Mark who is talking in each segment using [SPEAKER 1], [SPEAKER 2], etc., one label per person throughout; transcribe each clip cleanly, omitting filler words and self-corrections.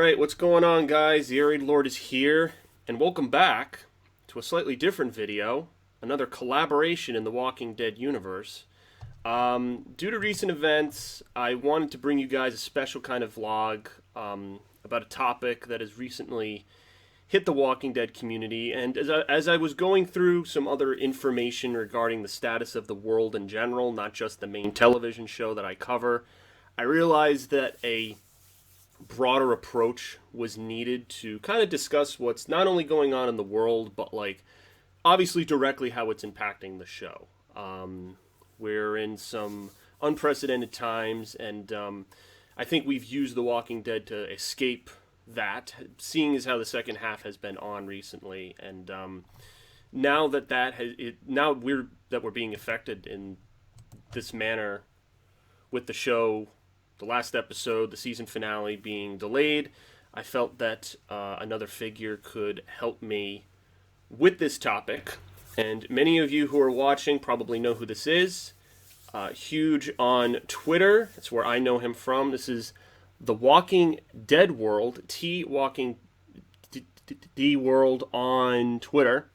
[SPEAKER 1] Alright, what's going on, guys? The Arid Lord is here, and welcome back to a slightly different video, another collaboration in the Walking Dead universe. Due to recent events, I wanted to bring you guys a special kind of vlog about a topic that has recently hit the Walking Dead community, and as I was going through some other information regarding the status of the world in general, not just the main television show that I cover, I realized that a broader approach was needed to kind of discuss what's not only going on in the world, but obviously directly how it's impacting the show. We're in some unprecedented times, and I think we've used The Walking Dead to escape that, seeing as how the second half has been on recently, and now that we're being affected in this manner with the show, the last episode, the season finale being delayed, I felt that another figure could help me with this topic. And many of you who are watching probably know who this is. Huge on Twitter. That's where I know him from. This is The Walking Dead World. Walking D World on Twitter.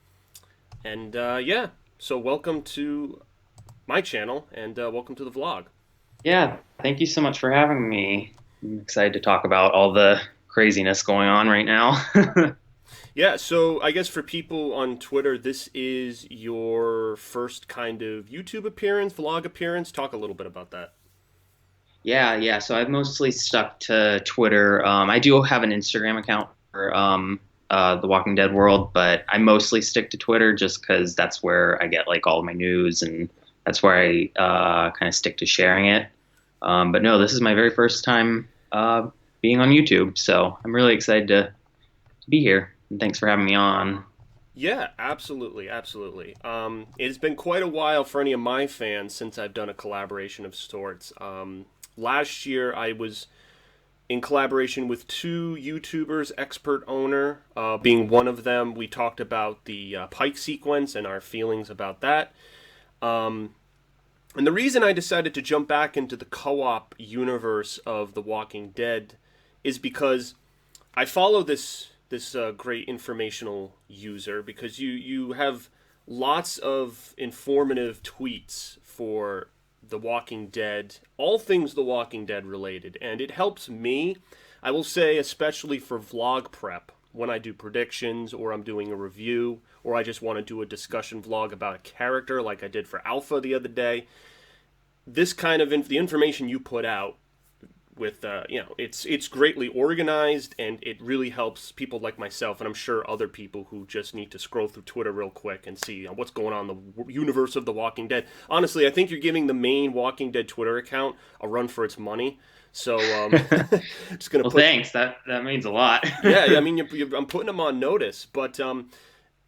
[SPEAKER 1] And so welcome to my channel, and welcome to the vlog.
[SPEAKER 2] Yeah, thank you so much for having me. I'm excited to talk about all the craziness going on right now.
[SPEAKER 1] Yeah, so I guess for people on Twitter, this is your first kind of YouTube appearance, vlog appearance. Talk a little bit about that.
[SPEAKER 2] Yeah. So I've mostly stuck to Twitter. I do have an Instagram account for The Walking Dead World, but I mostly stick to Twitter just because that's where I get all of my news, and that's where I kind of stick to sharing it. But no, this is my very first time being on YouTube, so I'm really excited to be here. And thanks for having me on.
[SPEAKER 1] Yeah, absolutely. It's been quite a while for any of my fans since I've done a collaboration of sorts. Last year, I was in collaboration with two YouTubers, Expert Owner being one of them. We talked about the Pike sequence and our feelings about that. And the reason I decided to jump back into the co-op universe of The Walking Dead is because I follow this great informational user, because you have lots of informative tweets for The Walking Dead, all things The Walking Dead related, and it helps me, I will say, especially for vlog prep, when I do predictions, or I'm doing a review, or I just want to do a discussion vlog about a character like I did for Alpha the other day. This kind of the information you put out with it's greatly organized, and it really helps people like myself, and I'm sure other people who just need to scroll through Twitter real quick and see what's going on in the universe of The Walking Dead. Honestly, I think you're giving the main Walking Dead Twitter account a run for its money. So just gonna
[SPEAKER 2] thanks. That means a lot.
[SPEAKER 1] Yeah, I mean, I'm putting them on notice, but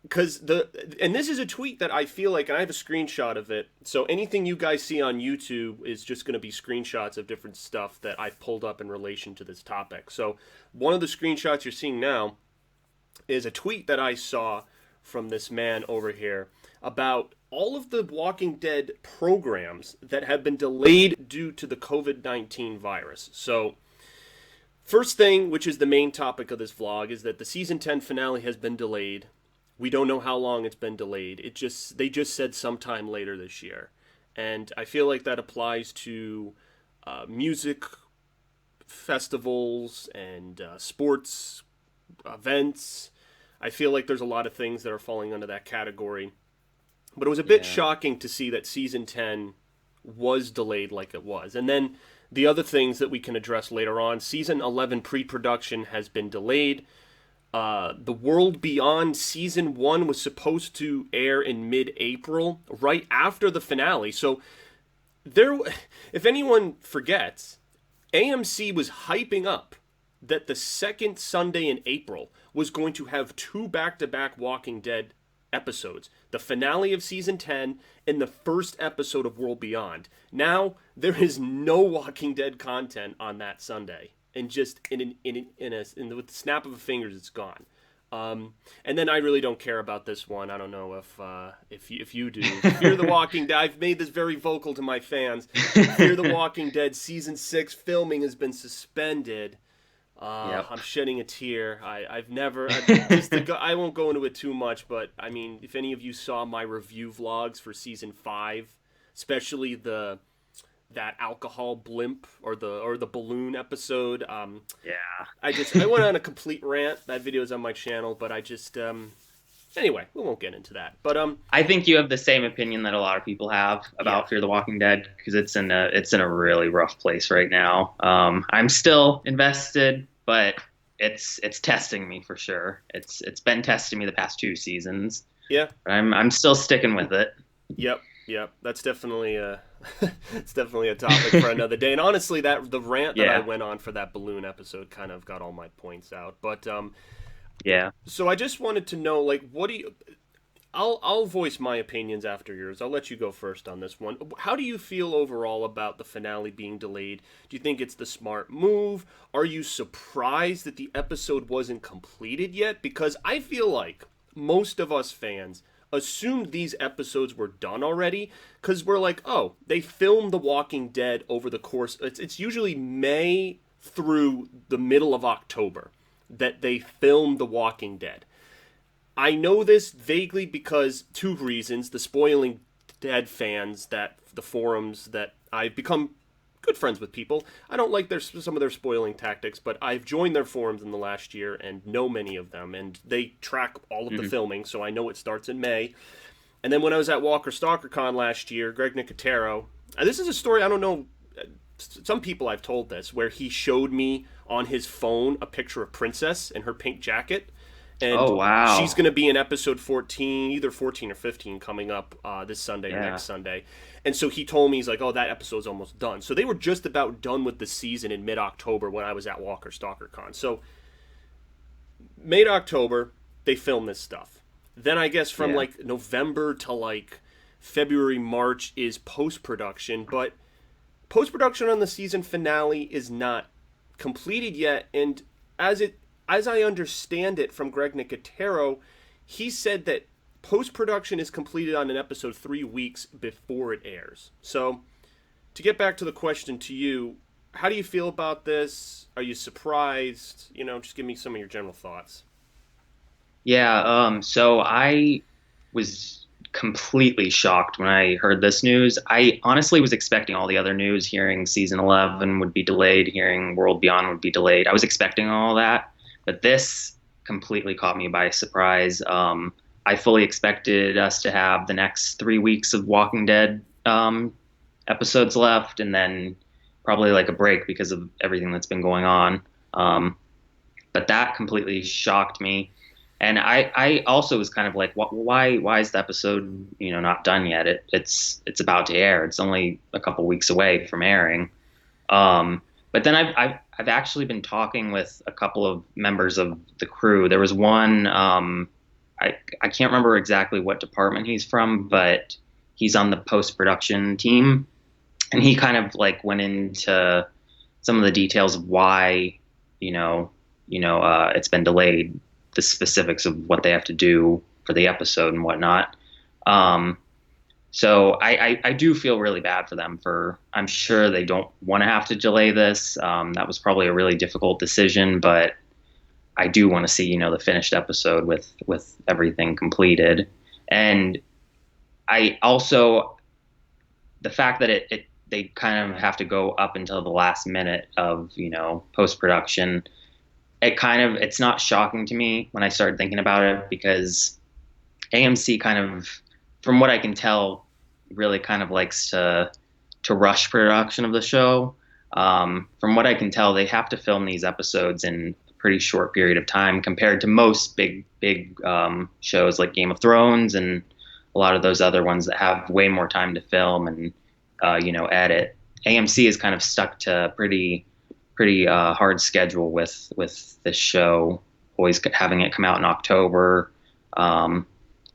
[SPEAKER 1] because this is a tweet that I feel like, and I have a screenshot of it, so anything you guys see on YouTube is just going to be screenshots of different stuff that I've pulled up in relation to this topic. So one of the screenshots you're seeing now is a tweet that I saw from this man over here about all of the Walking Dead programs that have been delayed due to the COVID-19 virus. So first thing, which is the main topic of this vlog, is that the season 10 finale has been delayed. We don't know how long it's been delayed. They just said sometime later this year. And I feel like that applies to music festivals and sports events. I feel like there's a lot of things that are falling under that category. But it was a bit shocking to see that season 10 was delayed like it was. And then the other things that we can address later on, season 11 pre-production has been delayed. The World Beyond Season 1 was supposed to air in mid-April, right after the finale. So, if anyone forgets, AMC was hyping up that the second Sunday in April was going to have two back-to-back Walking Dead episodes. The finale of Season 10 and the first episode of World Beyond. Now, there is no Walking Dead content on that Sunday. And just with the snap of a fingers, it's gone. And then I really don't care about this one. I don't know if you do. Fear the Walking Dead. I've made this very vocal to my fans. Fear the Walking Dead season 6 filming has been suspended.
[SPEAKER 2] Yep.
[SPEAKER 1] I'm shedding a tear. I've never just to go, I won't go into it too much, but I mean, if any of you saw my review vlogs for season 5, especially the that alcohol blimp or the balloon episode,
[SPEAKER 2] Yeah.
[SPEAKER 1] I went on a complete rant. That video is on my channel, but I just anyway, we won't get into that. But
[SPEAKER 2] I think you have the same opinion that a lot of people have
[SPEAKER 1] yeah,
[SPEAKER 2] about Fear the Walking Dead because it's in a really rough place right now. I'm still invested, but it's testing me for sure. It's been testing me the past 2 seasons.
[SPEAKER 1] yeah,
[SPEAKER 2] But I'm still sticking with it.
[SPEAKER 1] yep, yep. That's definitely it's definitely a topic for another day. And honestly, that the rant that I
[SPEAKER 2] Yeah,
[SPEAKER 1] went on for that balloon episode kind of got all my points out. But
[SPEAKER 2] yeah,
[SPEAKER 1] so I just wanted to know, like, what do you? I'll voice my opinions after yours. I'll let you go first on this one. How do you feel overall about the finale being delayed? Do you think it's the smart move? Are you surprised that the episode wasn't completed yet? Because I feel like most of us fans assumed these episodes were done already because we're like, oh, they filmed The Walking Dead over the course. It's usually May through the middle of October that they filmed The Walking Dead. I know this vaguely because two reasons: the Spoiling Dead fans, that the forums that I've become good friends with people. I don't like some of their spoiling tactics, but I've joined their forums in the last year and know many of them, and they track all of the
[SPEAKER 2] hmm
[SPEAKER 1] filming, so I know it starts in May. And then when I was at Walker Stalker Con last year, Greg Nicotero, this is a story I don't know. Some people I've told this, where he showed me on his phone a picture of Princess in her pink jacket, and
[SPEAKER 2] Oh
[SPEAKER 1] she's
[SPEAKER 2] wow.
[SPEAKER 1] going to be in episode 14, either 14 or 15, coming up this Sunday or
[SPEAKER 2] Yeah.
[SPEAKER 1] next Sunday. And so he told me, he's like, oh, that episode's almost done. So they were just about done with the season in mid-October when I was at Walker Stalker Con. So mid-October, they filmed this stuff. Then I guess from
[SPEAKER 2] Yeah.
[SPEAKER 1] like November to like February, March is post-production. But post-production on the season finale is not completed yet. And as I understand it from Greg Nicotero, he said that post production is completed on an episode 3 weeks before it airs. So, to get back to the question to you, how do you feel about this? Are you surprised? Just give me some of your general thoughts.
[SPEAKER 2] Yeah, so I was completely shocked when I heard this news. I honestly was expecting all the other news, hearing season 11 would be delayed, hearing World Beyond would be delayed. I was expecting all that, but this completely caught me by surprise. I fully expected us to have the next 3 weeks of Walking Dead episodes left, and then probably like a break because of everything that's been going on. Um, but that completely shocked me. And I also was kind of like, why is the episode, not done yet? It's about to air. It's only a couple weeks away from airing. But then I've actually been talking with a couple of members of the crew. There was one, I can't remember exactly what department he's from, but he's on the post production team, and he kind of like went into some of the details of why, you know, it's been delayed, the specifics of what they have to do for the episode and whatnot. Um, so I do feel really bad for them. I'm sure they don't want to have to delay this. That was probably a really difficult decision, but I do want to see, the finished episode with everything completed. And I also, the fact that they kind of have to go up until the last minute of, post production, it's not shocking to me when I started thinking about it, because AMC kind of, from what I can tell, really kind of likes to rush production of the show. From what I can tell, they have to film these episodes in a pretty short period of time compared to most big shows like Game of Thrones and a lot of those other ones that have way more time to film and edit. AMC is kind of stuck to pretty hard schedule with this show, always having it come out in October.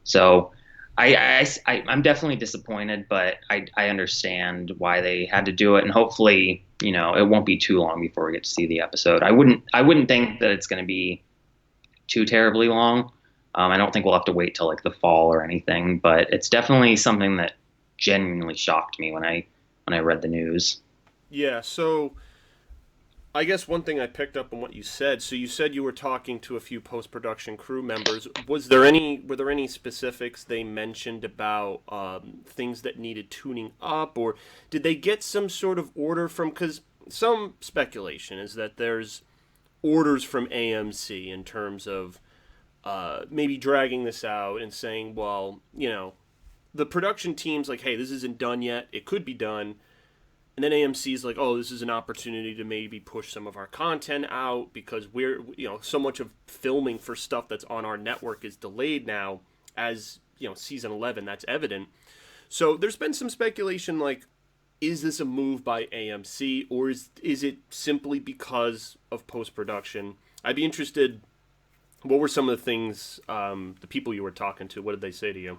[SPEAKER 2] So I'm definitely disappointed, but I understand why they had to do it, and hopefully, it won't be too long before we get to see the episode. I wouldn't think that it's going to be too terribly long. I don't think we'll have to wait till like the fall or anything, but it's definitely something that genuinely shocked me when I read the news.
[SPEAKER 1] Yeah, so I guess one thing I picked up on what you said. So you said you were talking to a few post-production crew members. Were there any specifics they mentioned about things that needed tuning up, or did they get some sort of order from? Because some speculation is that there's orders from AMC in terms of maybe dragging this out and saying, well, the production team's like, hey, this isn't done yet. It could be done. And then AMC's like, oh, this is an opportunity to maybe push some of our content out because we're, so much of filming for stuff that's on our network is delayed now as, season 11, that's evident. So there's been some speculation like, is this a move by AMC or is it simply because of post-production? I'd be interested, what were some of the things, the people you were talking to, what did they say to you?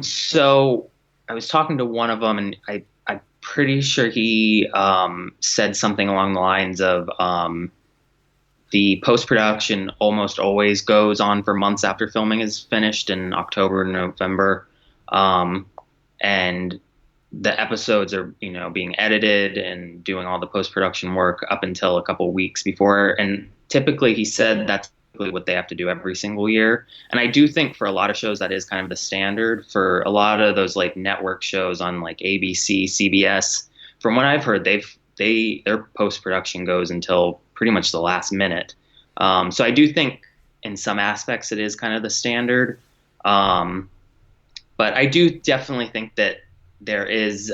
[SPEAKER 2] So I was talking to one of them and I'm pretty sure he said something along the lines of the post-production almost always goes on for months after filming is finished in October and November. And the episodes are, being edited and doing all the post-production work up until a couple weeks before. And typically he said that's what they have to do every single year. And I do think for a lot of shows that is kind of the standard for a lot of those like network shows on like ABC, CBS. From what I've heard, their post-production goes until pretty much the last minute. So I do think in some aspects it is kind of the standard. But I do definitely think that there is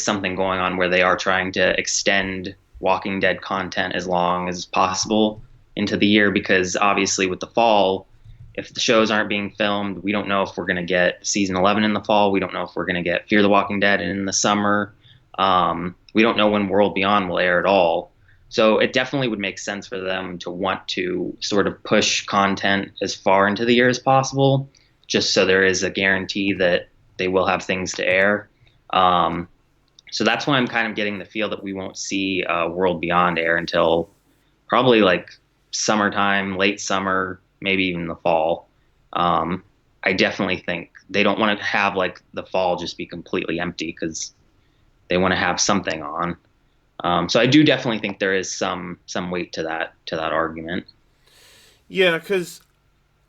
[SPEAKER 2] something going on where they are trying to extend Walking Dead content as long as possible into the year, because obviously with the fall, if the shows aren't being filmed, we don't know if we're going to get season 11 in the fall. We don't know if we're going to get Fear the Walking Dead in the summer. We don't know when World Beyond will air at all. So it definitely would make sense for them to want to sort of push content as far into the year as possible, just so there is a guarantee that they will have things to air. So that's why I'm kind of getting the feel that we won't see World Beyond air until probably like summertime, late summer, maybe even the fall. I definitely think they don't want to have like the fall just be completely empty because they want to have something on. So I do definitely think there is some weight to that argument.
[SPEAKER 1] Yeah, because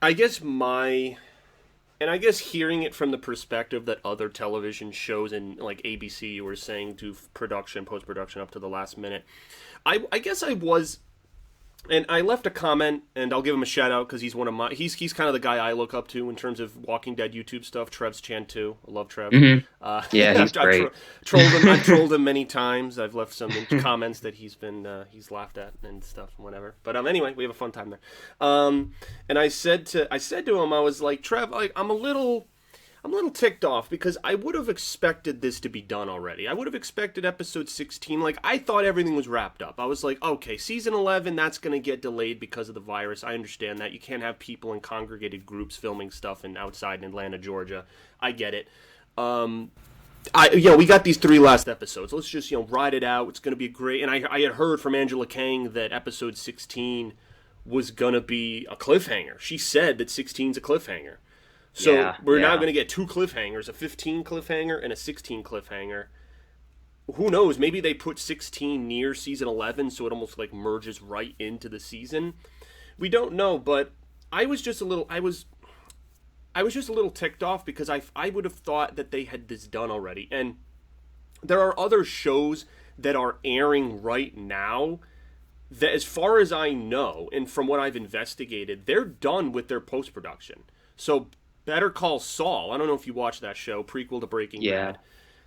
[SPEAKER 1] I guess I guess hearing it from the perspective that other television shows in like ABC, you were saying, do production, post-production up to the last minute. I guess I was, and I left a comment, and I'll give him a shout out because he's one of he's kind of the guy I look up to in terms of Walking Dead YouTube stuff. Trev's Chantu, I love Trev.
[SPEAKER 2] Mm-hmm. Yeah, he's great.
[SPEAKER 1] I've trolled him many times. I've left some comments that he's laughed at and stuff, whatever. But anyway, we have a fun time there. And I said to him, I was like, Trev, like I'm a little ticked off because I would have expected this to be done already. I would have expected episode 16. Like, I thought everything was wrapped up. I was like, okay, season 11, that's going to get delayed because of the virus. I understand that. You can't have people in congregated groups filming stuff outside in Atlanta, Georgia. I get it. We got these 3 last episodes. Let's just, ride it out. It's going to be great. And I had heard from Angela Kang that episode 16 was going to be a cliffhanger. She said that 16's a cliffhanger. So we're now going to get 2 cliffhangers, a 15 cliffhanger and a 16 cliffhanger. Who knows? Maybe they put 16 near season 11, so it almost like merges right into the season. We don't know, but I was just a little ticked off because I would have thought that they had this done already. And there are other shows that are airing right now that, as far as I know, and from what I've investigated, they're done with their post-production. So Better Call Saul, I don't know if you watched that show, prequel to Breaking Bad.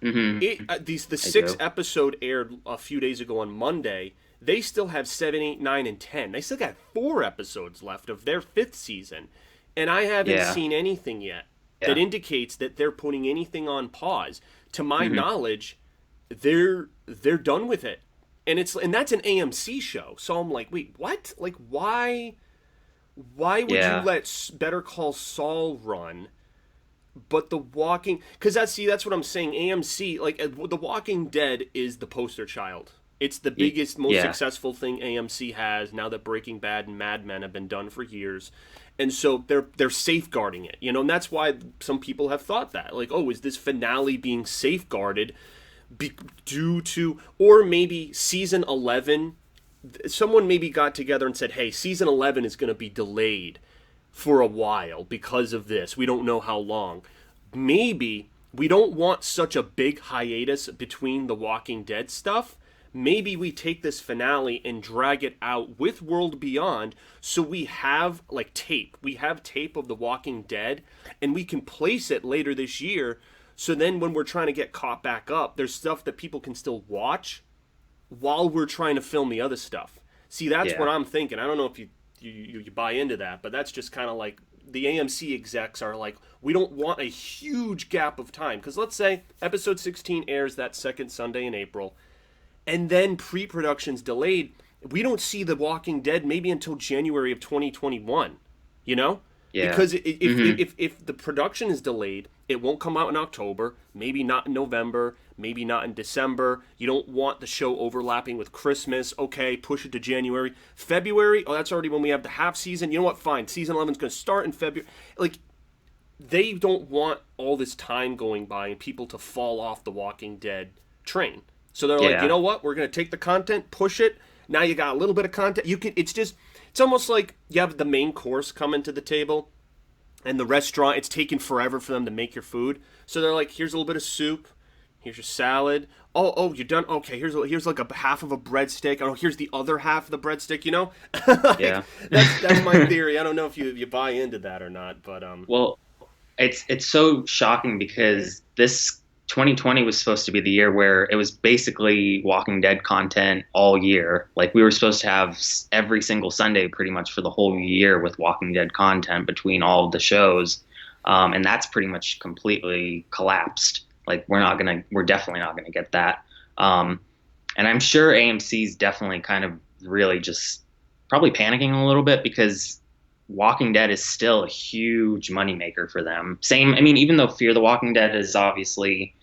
[SPEAKER 2] Mm-hmm.
[SPEAKER 1] The 6th episode aired a few days ago on Monday. They still have 7, 8, 9, and 10. They still got 4 episodes left of their 5th season. And I haven't seen anything yet that indicates that they're putting anything on pause. To my knowledge, they're done with it. And that's an AMC show. So I'm like, wait, what? Like, why would you let Better Call Saul run, but The Walking... Because that's what I'm saying. AMC, like, The Walking Dead is the poster child. It's the biggest, most successful thing AMC has now that Breaking Bad and Mad Men have been done for years. And so they're safeguarding it, and that's why some people have thought that. Like, oh, is this finale being safeguarded be, due to, or maybe season 11, someone maybe got together and said, hey, season 11 is going to be delayed for a while because of this. We don't know how long. Maybe we don't want such a big hiatus between the Walking Dead stuff. Maybe we take this finale and drag it out with World Beyond, so we have like tape. We have tape of The Walking Dead, and we can place it later this year. So then when we're trying to get caught back up, there's stuff that people can still watch while we're trying to film the other stuff. See, that's
[SPEAKER 2] Yeah.
[SPEAKER 1] what I'm thinking. I don't know if you buy into that, but that's just kind of like the AMC execs are like, we don't want a huge gap of time. Because let's say episode 16 airs that second Sunday in April, and then pre-production's delayed. We don't see The Walking Dead maybe until January of 2021, you know?
[SPEAKER 2] Yeah.
[SPEAKER 1] Because
[SPEAKER 2] Mhm.
[SPEAKER 1] if the production is delayed, it won't come out in October, maybe not in November, maybe not in December. You don't want the show overlapping with Christmas. Okay, push it to January. February, oh, that's already when we have the half season. You know what? Fine. Season 11 is going to start in February. Like, they don't want all this time going by and people to fall off the Walking Dead train. So they're like,
[SPEAKER 2] Yeah.
[SPEAKER 1] you know what? We're going to take the content, push it. Now you got a little bit of content. You can. It's almost like you have the main course coming to the table, and the restaurant, it's taken forever for them to make your food. So they're like, here's a little bit of soup. Here's your salad. Oh, you're done. Okay, here's like a half of a breadstick. Oh, here's the other half of the breadstick. You know, like,
[SPEAKER 2] Yeah.
[SPEAKER 1] that's my theory. I don't know if you buy into that or not, but
[SPEAKER 2] Well, it's so shocking because this 2020 was supposed to be the year where it was basically Walking Dead content all year. Like we were supposed to have every single Sunday pretty much for the whole year with Walking Dead content between all of the shows, and that's pretty much completely collapsed. Like we're definitely not gonna get that. Um, and I'm sure AMC's definitely kind of really just probably panicking a little bit because Walking Dead is still a huge moneymaker for them. Same, I mean, even though Fear the Walking Dead is obviously,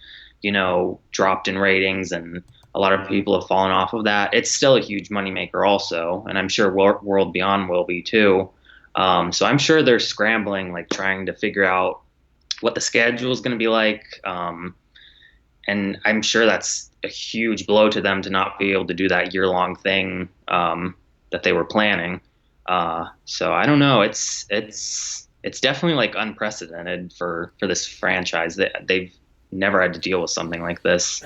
[SPEAKER 2] dropped in ratings and a lot of people have fallen off of that, it's still a huge moneymaker also. And I'm sure World Beyond will be too. So I'm sure they're scrambling, like trying to figure out what the schedule is going to be like. And I'm sure that's a huge blow to them to not be able to do that year-long thing that they were planning. So I don't know. It's definitely like unprecedented for this franchise. They've never had to deal with something like this.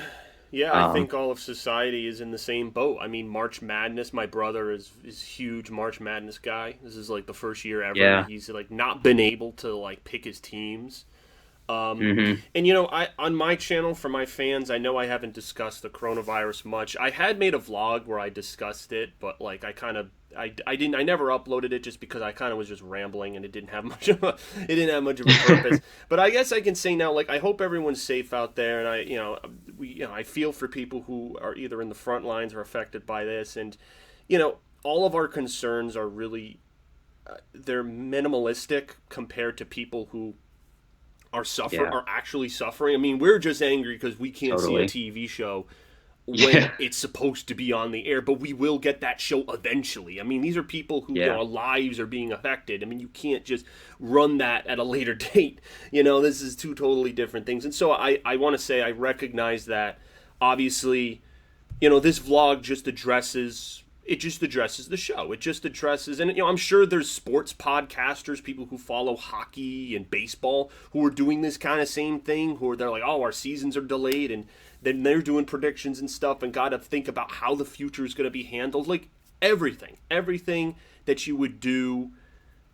[SPEAKER 1] yeah, I
[SPEAKER 2] Um,
[SPEAKER 1] think all of society is in the same boat. I mean, March Madness. My brother is huge March Madness guy. This is like the first year ever
[SPEAKER 2] yeah.
[SPEAKER 1] he's like not been able to like pick his teams.
[SPEAKER 2] Hmm.
[SPEAKER 1] And I on my channel for my fans, I know I haven't discussed the coronavirus much. I had made a vlog where I discussed it, but like I never uploaded it just because I kind of was just rambling and it didn't have much of a purpose. But I guess I can say now, like I hope everyone's safe out there, and I feel for people who are either in the front lines or affected by this, and all of our concerns are really they're minimalistic compared to people who
[SPEAKER 2] Yeah,
[SPEAKER 1] are actually suffering. I mean, we're just angry because we can't see a
[SPEAKER 2] totally.
[SPEAKER 1] TV show when
[SPEAKER 2] Yeah,
[SPEAKER 1] it's supposed to be on the air, but we will get that show eventually. I mean, these are people who
[SPEAKER 2] yeah,
[SPEAKER 1] lives are being affected. I mean, you can't just run that at a later date. This is two totally different things. And so I want to say I recognize that obviously, this vlog just addresses the show. It just addresses, and I'm sure there's sports podcasters, people who follow hockey and baseball, who are doing this kind of same thing. They're like, oh, our seasons are delayed, and then they're doing predictions and stuff, and got to think about how the future is going to be handled. Like everything that you would do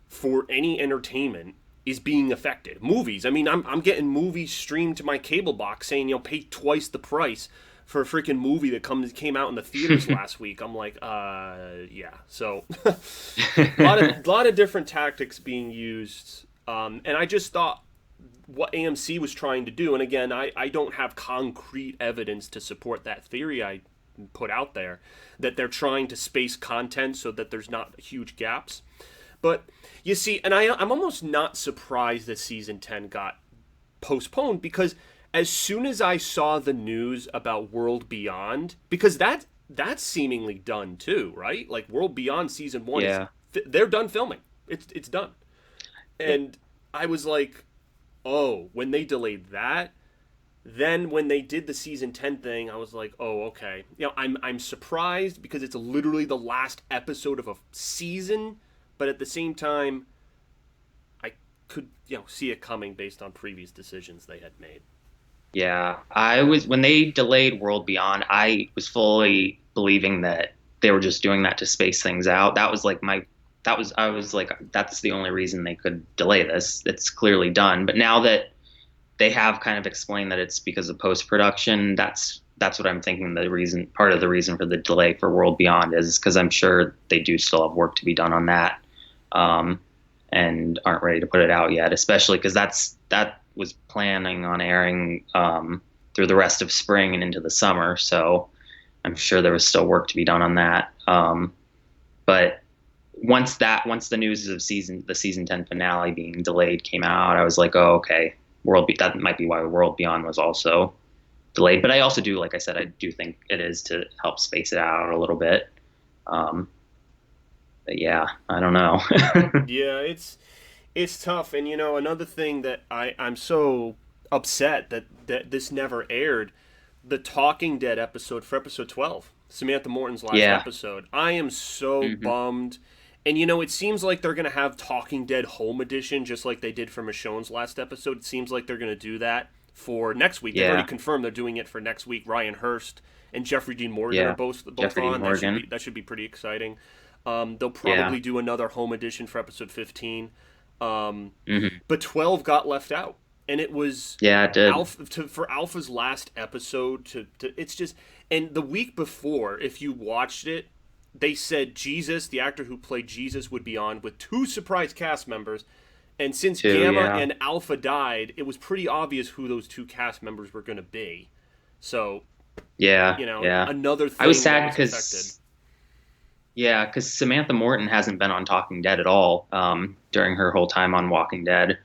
[SPEAKER 1] for any entertainment is being affected. Movies. I mean, I'm getting movies streamed to my cable box saying, pay twice the price for a freaking movie that came out in the theaters last week. I'm like, yeah. So a lot of different tactics being used, and I just thought what AMC was trying to do, and again, I don't have concrete evidence to support that theory I put out there, that they're trying to space content so that there's not huge gaps. But you see, and I'm almost not surprised that season 10 got postponed, because as soon as I saw the news about World Beyond, because that's seemingly done too, right? Like World Beyond season 1 is
[SPEAKER 2] yeah.
[SPEAKER 1] they're done filming. It's done. And I was like, "Oh, when they delayed that, Then when they did the season 10 thing, I was like, "Oh, okay." I'm surprised because it's literally the last episode of a season, but at the same time, I could, see it coming based on previous decisions they had made.
[SPEAKER 2] Yeah, I was when they delayed World Beyond, I was fully believing that they were just doing that to space things out. I was like, that's the only reason they could delay this. It's clearly done. But now that they have kind of explained that it's because of post production, that's what I'm thinking. Part of the reason for the delay for World Beyond is because I'm sure they do still have work to be done on that, um, and aren't ready to put it out yet. Especially because that was planning on airing through the rest of spring and into the summer. So I'm sure there was still work to be done on that. But once the news of the season 10 finale being delayed came out, I was like, oh, okay, that might be why World Beyond was also delayed. But I also do, like I said, I do think it is to help space it out a little bit. But yeah, I don't know.
[SPEAKER 1] Yeah, it's tough. And another thing that I'm so upset that this never aired, the Talking Dead episode for episode 12, Samantha Morton's last
[SPEAKER 2] Yeah.
[SPEAKER 1] episode. I am so
[SPEAKER 2] Hmm.
[SPEAKER 1] bummed. And it seems like they're going to have Talking Dead Home Edition just like they did for Michonne's last episode. It seems like they're going to do that for next week. They've
[SPEAKER 2] Yeah.
[SPEAKER 1] already confirmed they're doing it for next week. Ryan Hurst and Jeffrey Dean Morgan
[SPEAKER 2] Yeah.
[SPEAKER 1] are both
[SPEAKER 2] Jeffrey Dean
[SPEAKER 1] on.
[SPEAKER 2] Morgan.
[SPEAKER 1] That should be pretty exciting. They'll
[SPEAKER 2] Yeah.
[SPEAKER 1] probably do another home edition for episode 15.
[SPEAKER 2] Hmm.
[SPEAKER 1] But 12 got left out, and it was
[SPEAKER 2] Yeah, it did.
[SPEAKER 1] For Alpha's last episode. It's just, and the week before, if you watched it, they said Jesus, the actor who played Jesus, would be on with two surprise cast members. And since
[SPEAKER 2] Two,
[SPEAKER 1] Gamma
[SPEAKER 2] yeah.
[SPEAKER 1] and Alpha died, it was pretty obvious who those two cast members were going to be. So,
[SPEAKER 2] Yeah. Yeah.
[SPEAKER 1] another thing
[SPEAKER 2] I was
[SPEAKER 1] that
[SPEAKER 2] sad
[SPEAKER 1] was affected.
[SPEAKER 2] because Samantha Morton hasn't been on Talking Dead at all during her whole time on Walking Dead.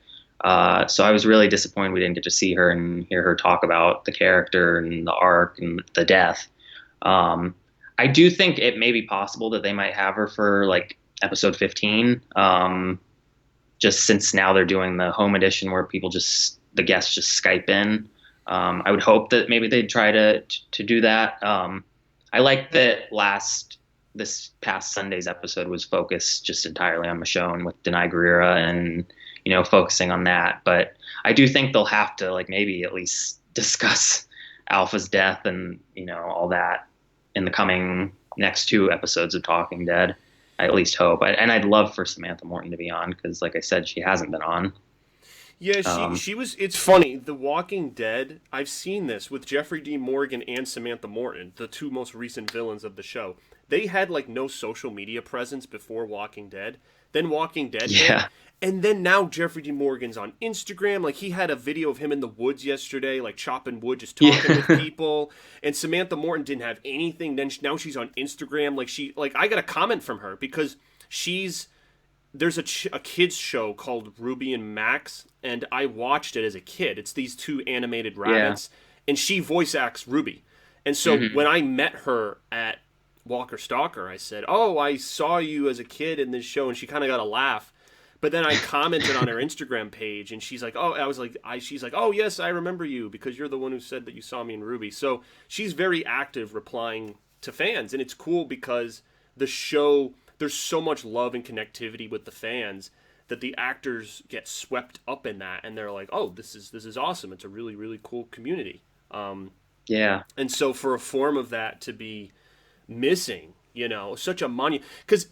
[SPEAKER 2] So I was really disappointed we didn't get to see her and hear her talk about the character and the arc and the death. I do think it may be possible that they might have her for like episode 15, just since now they're doing the home edition where the guests just Skype in. I would hope that maybe they'd try to do that. I like that this past Sunday's episode was focused just entirely on Michonne with Denai Guerrera and, focusing on that. But I do think they'll have to like maybe at least discuss Alpha's death and, all that in the coming next two episodes of Talking Dead. I at least hope. And I'd love for Samantha Morton to be on because, like I said, she hasn't been on.
[SPEAKER 1] Yeah, she was. It's funny. The Walking Dead. I've seen this with Jeffrey Dean Morgan and Samantha Morton, the two most recent villains of the show. They had like no social media presence before Walking Dead. Then Walking Dead hit,
[SPEAKER 2] Yeah.
[SPEAKER 1] and then now Jeffrey Dean Morgan's on Instagram. Like he had a video of him in the woods yesterday, like chopping wood, just talking
[SPEAKER 2] Yeah.
[SPEAKER 1] with people. And Samantha Morton didn't have anything. Then now she's on Instagram. Like I got a comment from her because there's a kids show called Ruby and Max, and I watched it as a kid. It's these two animated rabbits, and she voice acts Ruby. And so when I met her at Walker Stalker, I said, "Oh, I saw you as a kid in this show," and she kind of got a laugh. But then I commented on her Instagram page, and she's like, "Oh," she's like, "Oh, yes, I remember you because you're the one who said that you saw me in Ruby." So she's very active replying to fans, and it's cool because the show, there's so much love and connectivity with the fans that the actors get swept up in that, and they're like, "Oh, this is awesome. It's a really, really cool community."
[SPEAKER 2] Yeah.
[SPEAKER 1] And so for a form of that to be missing, such a monument, because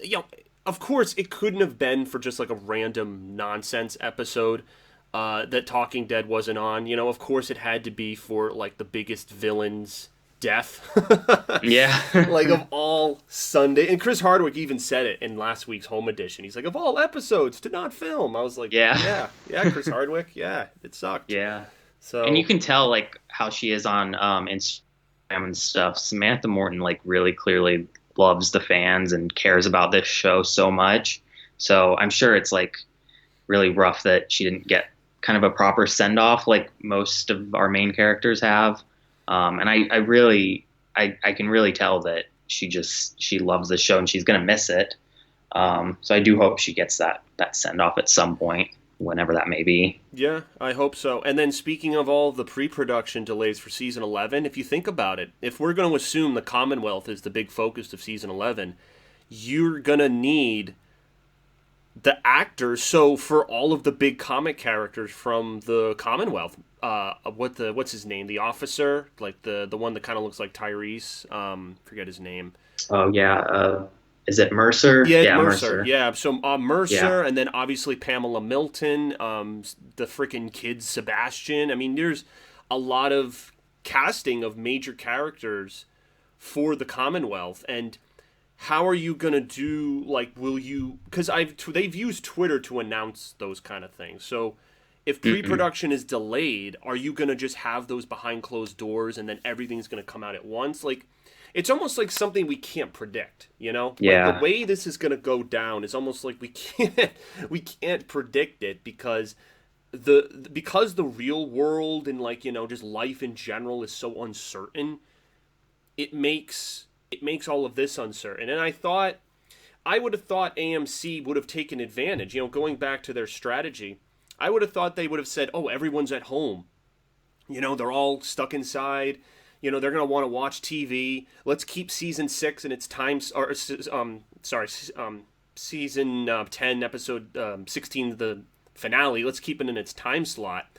[SPEAKER 1] of course it couldn't have been for just like a random nonsense episode that Talking Dead wasn't on. Of course it had to be for like the biggest villain's death.
[SPEAKER 2] Yeah.
[SPEAKER 1] Like of all Sunday, and Chris Hardwick even said it in last week's home edition. He's like, of all episodes to not film. I was like, yeah, Chris Hardwick, yeah, it sucked.
[SPEAKER 2] Yeah.
[SPEAKER 1] So
[SPEAKER 2] And you can tell like how she is on Instagram and stuff. Samantha Morton like really clearly loves the fans and cares about this show so much. So I'm sure it's like really rough that she didn't get kind of a proper send off like most of our main characters have. And I can really tell that she loves the show and she's gonna miss it. So I do hope she gets that send off at some point. whenever that may be.
[SPEAKER 1] Yeah, I hope so. And then speaking of all the pre-production delays for season 11, if you think about it, if we're going to assume the Commonwealth is the big focus of season 11, you're going to need the actors. So for all of the big comic characters from the Commonwealth, what's his name? The officer, like the one that kind of looks like Tyrese. Forget his name.
[SPEAKER 2] Oh yeah, is it Mercer?
[SPEAKER 1] Yeah,
[SPEAKER 2] Yeah,
[SPEAKER 1] Mercer.
[SPEAKER 2] Mercer.
[SPEAKER 1] Yeah, so
[SPEAKER 2] Yeah.
[SPEAKER 1] Mercer, and then obviously Pamela Milton, the freaking kid Sebastian. I mean, there's a lot of casting of major characters for the Commonwealth, and how are you gonna do, like, will you? Because they've used Twitter to announce those kind of things. So if
[SPEAKER 2] Hmm.
[SPEAKER 1] pre-production is delayed, are you gonna just have those behind closed doors, and then everything's gonna come out at once? Like, it's almost like something we can't predict. Like the
[SPEAKER 2] Yeah.
[SPEAKER 1] way this is gonna go down is almost like we can't predict it because the real world and, like, just life in general is so uncertain. It makes all of this uncertain. And I would have thought AMC would have taken advantage. Going back to their strategy, I would have thought they would have said, "Oh, everyone's at home. They're all stuck inside. They're gonna want to watch TV. Let's keep season 6 in its time, or sorry, season 10, episode 16, the finale. Let's keep it in its time slot,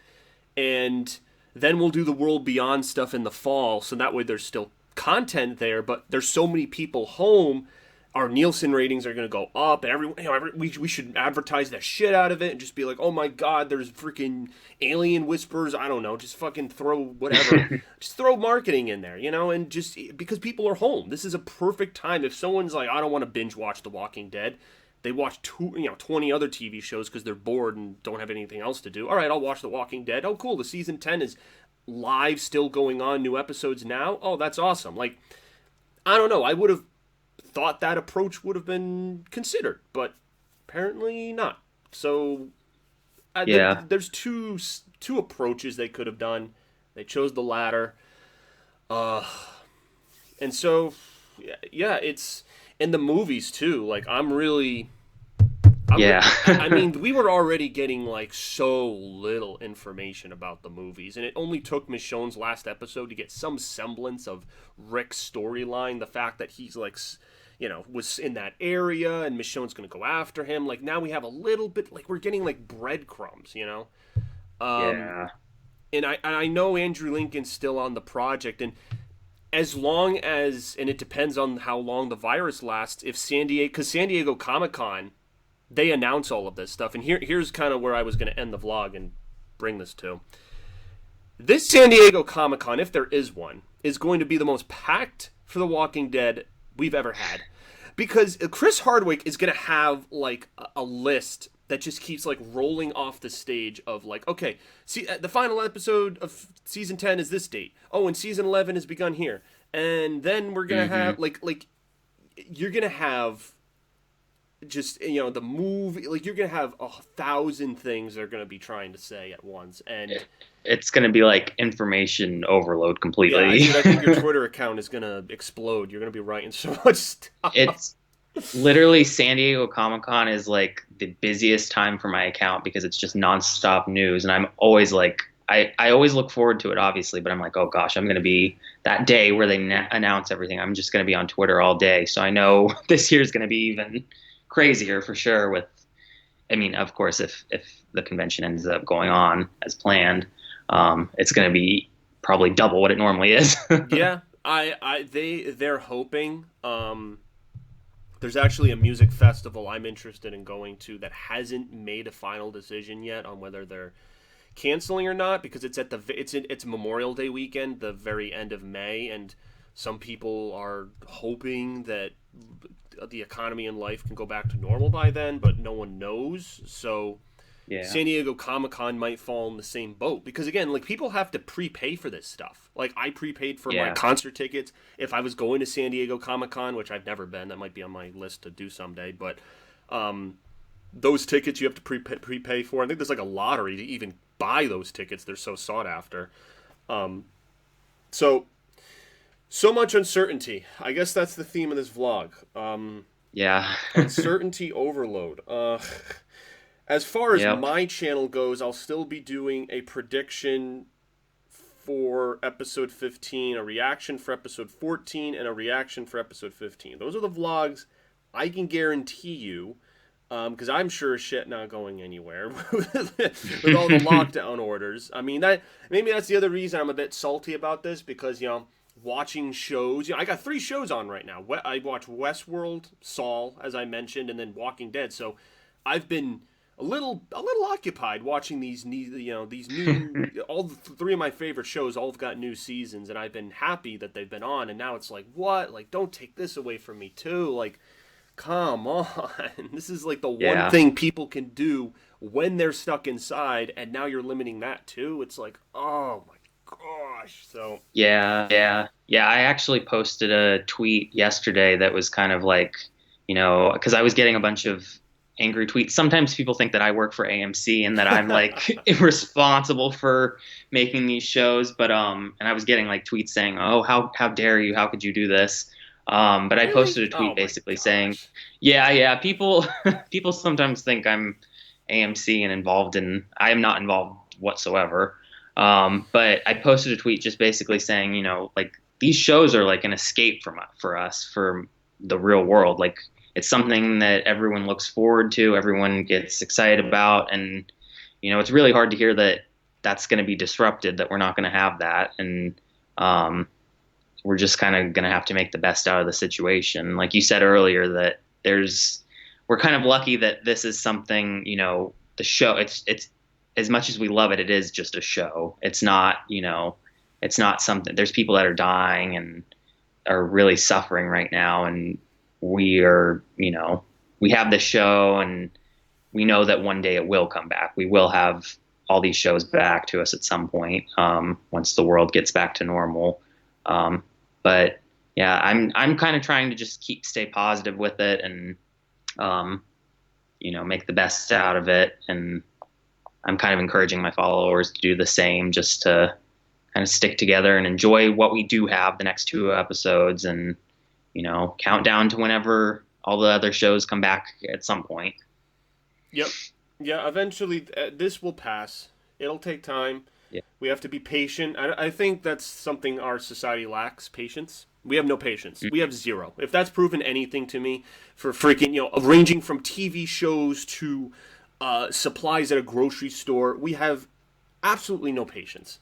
[SPEAKER 1] and then we'll do the World Beyond stuff in the fall. So that way, there's still content there, but there's so many people home. Our Nielsen ratings are going to go up, and we should advertise the shit out of it and just be like, oh my god, there's freaking alien whispers. I don't know, just fucking throw whatever, just throw marketing in there, and just because people are home, this is a perfect time. If someone's like, I don't want to binge watch The Walking Dead, they watch 20 other TV shows because they're bored and don't have anything else to do. All right, I'll watch The Walking Dead. Oh, cool, the season 10 is live, still going on, new episodes now. Oh, that's awesome. Like, I don't know, I would have thought that approach would have been considered, but apparently not. So
[SPEAKER 2] Yeah.
[SPEAKER 1] there's two approaches they could have done. They chose the latter, and so yeah, it's in the movies too. Like,
[SPEAKER 2] Yeah.
[SPEAKER 1] I mean, we were already getting, like, so little information about the movies, and it only took Michonne's last episode to get some semblance of Rick's storyline. The fact that he's, like, was in that area, and Michonne's going to go after him. Like, now we have a little bit, like, we're getting, like, breadcrumbs. Um,
[SPEAKER 2] Yeah.
[SPEAKER 1] and I know Andrew Lincoln's still on the project, and as long as, and it depends on how long the virus lasts, if because San Diego Comic-Con, they announce all of this stuff. And here's kind of where I was going to end the vlog and bring this to. This San Diego Comic Con, if there is one, is going to be the most packed for The Walking Dead we've ever had. Because Chris Hardwick is going to have, like, a list that just keeps, like, rolling off the stage of, like, okay, see, the final episode of season 10 is this date. Oh, and season 11 has begun here. And then we're going to
[SPEAKER 2] Hmm.
[SPEAKER 1] have, like, you're going to have just, the movie, like, you're gonna have 1,000 things they're gonna be trying to say at once. And
[SPEAKER 2] It's going to be like information overload
[SPEAKER 1] yeah,
[SPEAKER 2] completely.
[SPEAKER 1] dude, I think your Twitter account is gonna explode. You're gonna be writing so much stuff.
[SPEAKER 2] It's literally San Diego Comic Con is like the busiest time for my account because it's just nonstop news, and I'm always like, I always look forward to it, obviously, but I'm like, oh gosh, I'm going to be that day where they announce everything. I'm just going to be on Twitter all day, so I know this year is going to be even crazier for sure. I mean, of course, if the convention ends up going on as planned, it's going to be probably double what it normally is.
[SPEAKER 1] Yeah, they're hoping. There's actually a music festival I'm interested in going to that hasn't made a final decision yet on whether they're canceling or not, because it's Memorial Day weekend, the very end of May, and some people are hoping that the economy and life can go back to normal by then, but no one knows. So
[SPEAKER 2] Yeah,
[SPEAKER 1] San Diego Comic Con might fall in the same boat, because again, like, people have to prepay for this stuff. Like, I prepaid for my
[SPEAKER 2] yeah,
[SPEAKER 1] concert tickets if I was going to San Diego Comic Con, which I've never been. That might be on my list to do someday, but those tickets you have to prepay for. I think there's like a lottery to even buy those tickets. They're so sought after. So so much uncertainty. I guess that's the theme of this vlog.
[SPEAKER 2] yeah.
[SPEAKER 1] Uncertainty overload. As far as
[SPEAKER 2] Yep.
[SPEAKER 1] my channel goes, I'll still be doing a prediction for episode 15, a reaction for episode 14, and a reaction for episode 15. Those are the vlogs I can guarantee you, because I'm sure as shit not going anywhere with all the lockdown orders. I mean, that maybe that's the other reason I'm a bit salty about this, because watching shows. I got 3 shows on right now. I watch Westworld, Saul, as I mentioned, and then Walking Dead. So I've been a little occupied watching these new all 3 of my favorite shows all have got new seasons, and I've been happy that they've been on. And now it's like, what? Like, don't take this away from me too. Like, come on. This is like the one thing people can do when they're stuck inside, and now you're limiting that too. It's like, oh my gosh. So
[SPEAKER 2] Yeah. I actually posted a tweet yesterday that was kind of like, because I was getting a bunch of angry tweets. Sometimes people think that I work for AMC and that I'm like irresponsible for making these shows, but and I was getting like tweets saying, "Oh, how dare you? How could you do this?" But I
[SPEAKER 1] really?
[SPEAKER 2] posted a
[SPEAKER 1] Oh
[SPEAKER 2] tweet
[SPEAKER 1] my
[SPEAKER 2] basically saying,
[SPEAKER 1] gosh.
[SPEAKER 2] yeah, people people sometimes think I'm AMC and involved in. I am not involved whatsoever. But I posted a tweet just basically saying, like these shows are like an escape for us, for the real world. Like it's something that everyone looks forward to, everyone gets excited about, and it's really hard to hear that that's going to be disrupted, that we're not going to have that, and we're just kind of going to have to make the best out of the situation. Like you said earlier, that we're kind of lucky that this is something, the show, it's as much as we love it, it is just a show. It's not, it's not something, there's people that are dying and are really suffering right now. And we are, we have this show, and we know that one day it will come back. We will have all these shows back to us at some point, once the world gets back to normal. But yeah, I'm kind of trying to just stay positive with it, and, make the best out of it. And I'm kind of encouraging my followers to do the same, just to kind of stick together and enjoy what we do have, the next 2 episodes, and, count down to whenever all the other shows come back at some point.
[SPEAKER 1] Yep. Yeah, eventually this will pass. It'll take time.
[SPEAKER 2] Yeah.
[SPEAKER 1] We have to be patient. I think that's something our society lacks, patience. We have no patience. We have zero. If that's proven anything to me, for freaking, ranging from TV shows to supplies at a grocery store, we have absolutely no patience.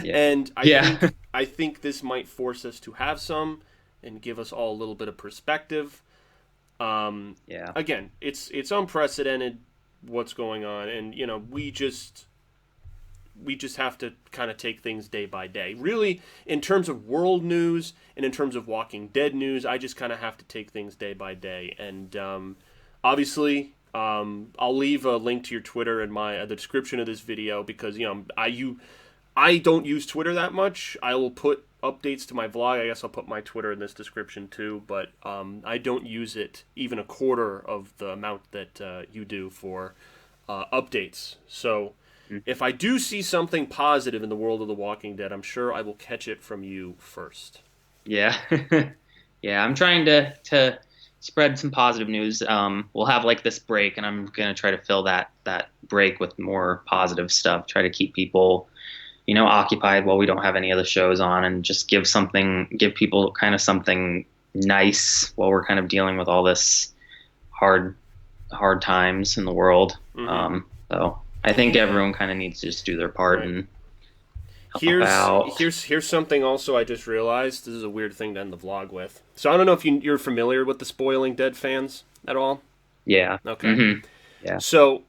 [SPEAKER 1] And I think this might force us to have some, and give us all a little bit of perspective. Again, it's unprecedented what's going on, and we just have to kind of take things day by day. Really, in terms of world news and in terms of Walking Dead news, I just kind of have to take things day by day. And obviously, I'll leave a link to your Twitter in the description of this video, because I don't use Twitter that much. I will put updates to my vlog. I guess I'll put my Twitter in this description too, but I don't use it even a quarter of the amount that you do for updates. So if I do see something positive in the world of The Walking Dead, I'm sure I will catch it from you first.
[SPEAKER 2] Yeah. Yeah, I'm trying to spread some positive news. We'll have like this break, and I'm going to try to fill that break with more positive stuff, try to keep people occupied while we don't have any other shows on, and just give people kind of something nice while we're kind of dealing with all this hard times in the world.
[SPEAKER 1] Mm-hmm.
[SPEAKER 2] So I think everyone kind of needs to just do their part, right, and help out.
[SPEAKER 1] Here's something also I just realized. This is a weird thing to end the vlog with. So I don't know if you're familiar with the Spoiling Dead fans at all.
[SPEAKER 2] Yeah.
[SPEAKER 1] Okay.
[SPEAKER 2] Mm-hmm. Yeah.
[SPEAKER 1] So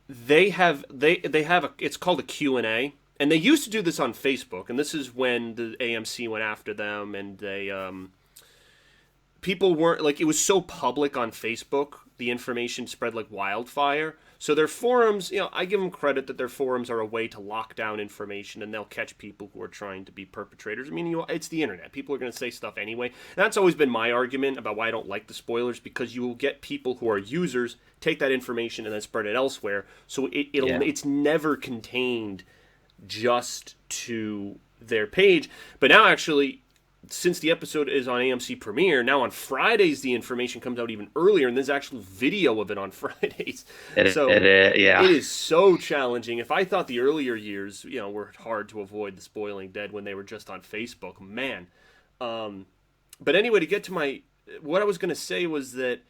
[SPEAKER 1] they have it's called a Q&A. And they used to do this on Facebook, and this is when the AMC went after them, and they people weren't, like, it was so public on Facebook, the information spread like wildfire. So their forums, I give them credit that their forums are a way to lock down information, and they'll catch people who are trying to be perpetrators. I mean, it's the internet. People are going to say stuff anyway. And that's always been my argument about why I don't like the spoilers, because you will get people who are users take that information and then spread it elsewhere. So it's never contained just to their page. But now actually since the episode is on AMC Premiere, now on Fridays the information comes out even earlier, and there's actual video of it on Fridays.
[SPEAKER 2] Yeah.
[SPEAKER 1] It is so challenging. If I thought the earlier years, were hard to avoid the spoiling dead when they were just on Facebook, man. But anyway, to get to what I was going to say was that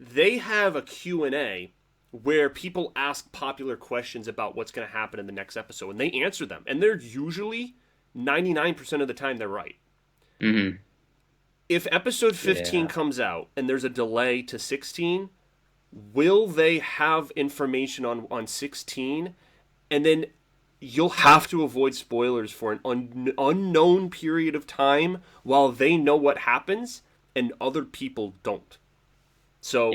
[SPEAKER 1] they have a Q&A where people ask popular questions about what's going to happen in the next episode, and they answer them. And they're usually 99% of the time they're right.
[SPEAKER 2] Mm-hmm.
[SPEAKER 1] If episode 15 comes out and there's a delay to 16, will they have information on 16? And then you'll have to avoid spoilers for an unknown period of time while they know what happens and other people don't. So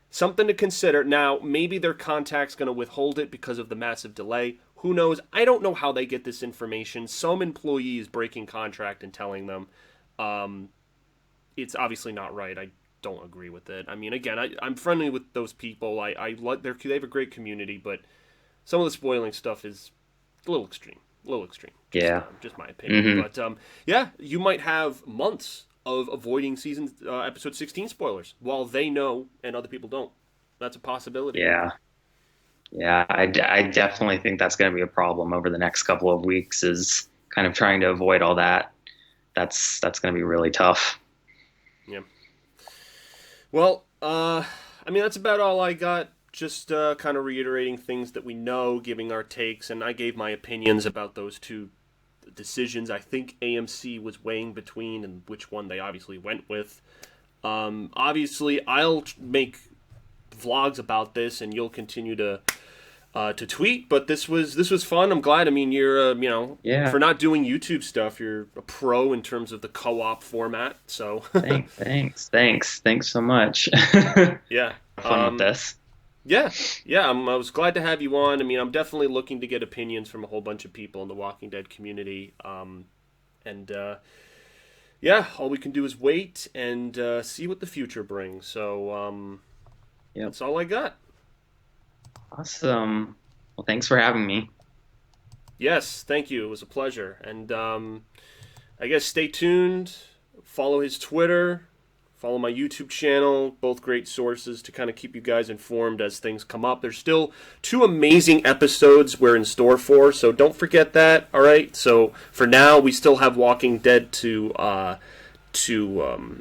[SPEAKER 1] something to consider. Now, maybe their contact's going to withhold it because of the massive delay. Who knows? I don't know how they get this information. Some employee is breaking contract and telling them. It's obviously not right. I don't agree with it. I mean, again, I'm friendly with those people. They have a great community, but some of the spoiling stuff is a little extreme. Just my opinion.
[SPEAKER 2] Mm-hmm.
[SPEAKER 1] But you might have months of avoiding episode 16 spoilers while they know and other people don't. That's a possibility.
[SPEAKER 2] Yeah, I definitely think that's going to be a problem over the next couple of weeks, is kind of trying to avoid all that. That's going to be really tough.
[SPEAKER 1] Yeah. Well, I mean, that's about all I got. Just kind of reiterating things that we know, giving our takes, and I gave my opinions about those two decisions I think AMC was weighing between and which one they obviously went with. Obviously, I'll make vlogs about this, and you'll continue to tweet. But this was fun. I'm glad. I mean, you're for not doing YouTube stuff, you're a pro in terms of the co-op format. So
[SPEAKER 2] thanks so much.
[SPEAKER 1] Yeah,
[SPEAKER 2] fun with this.
[SPEAKER 1] Yeah. I was glad to have you on. I mean, I'm definitely looking to get opinions from a whole bunch of people in the Walking Dead community. All we can do is wait and see what the future brings. So, that's all I got.
[SPEAKER 2] Awesome. Well, thanks for having me.
[SPEAKER 1] Yes, thank you. It was a pleasure. And I guess stay tuned. Follow his Twitter. Follow my YouTube channel. Both great sources to kind of keep you guys informed as things come up. There's still 2 amazing episodes we're in store for, so don't forget that, all right? So for now, we still have Walking Dead to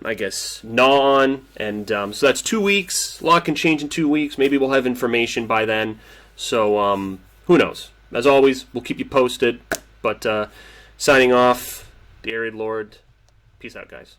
[SPEAKER 1] I guess, gnaw on. And so that's 2 weeks. A lot can change in 2 weeks. Maybe we'll have information by then. So who knows? As always, we'll keep you posted. But signing off, the Arid Lord. Peace out, guys.